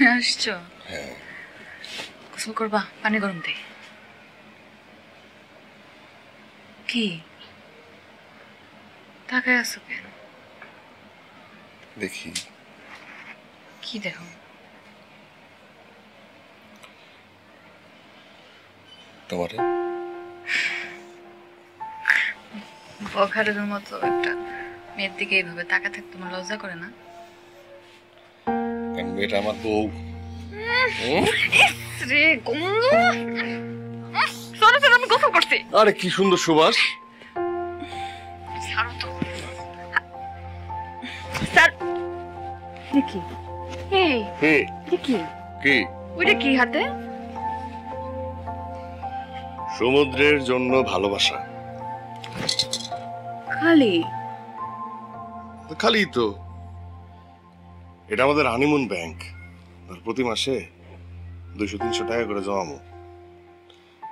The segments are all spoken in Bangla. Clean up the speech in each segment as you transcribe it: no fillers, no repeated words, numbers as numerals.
আসছো? হ্যাঁ। গোসল করবা? পানি গরম দে। কি তাকায় আছো কেন? দেখি। কি দেখো? তোমারে বখারের মতো একটা মেয়ের দিকে এইভাবে তাকা থাকতে তোমার লজ্জা করে না? কারণ মেয়েটা আমার বউ। রে গন্ধ! সরে সরে, আমি গোসল করছি। আরে কি সুন্দর সুবাস। ছাড়ো তো। স্যার দেখি। এই দেখি কি ওইটা কি হাতে? সমুদ্রের জন্য ভালোবাসা। খালি খালি তো এটা আমাদের হানিমুন ব্যাংক। প্রতি মাসে 200-300 টাকা করে জমাবো,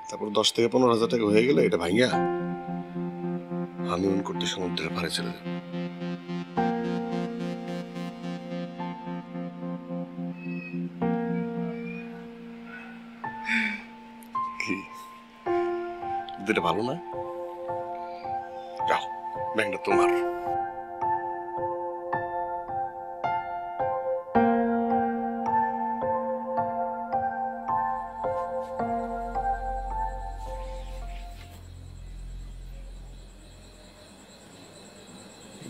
তারপর 10 থেকে 15,000 টাকা হয়ে গেলে এটা ভাঙিয়া হানিমুন করতে সমুদ্রের পাড়ে চলে যাবে। কি এটা ভালো না? যাও, ব্যাংকটা তোমার।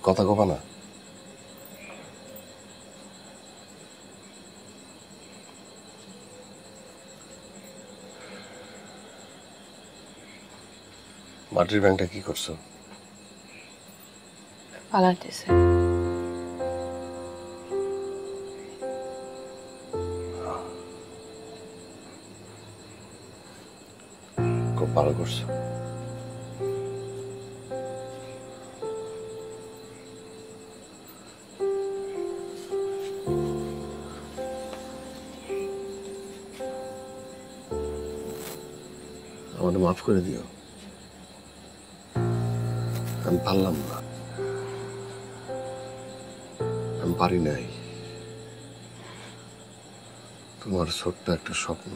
কথা কবা না? মাটির ব্যাংকটা কি করছো? পালাইতেছে। খুব ভালো করছো। আমাকে মাফ করে দিও, আমি পারলাম না, আমি পারি নাই। তোমার ছোট্ট একটা স্বপ্ন,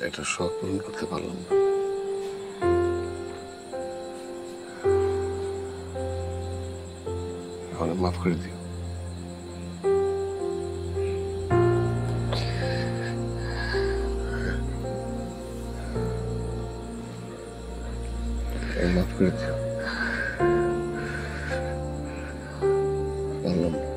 একটা শখ পূরণ করতে পারলাম না। আমাকে মাফ করে দিও। মাফ করে দিও, পারলাম না।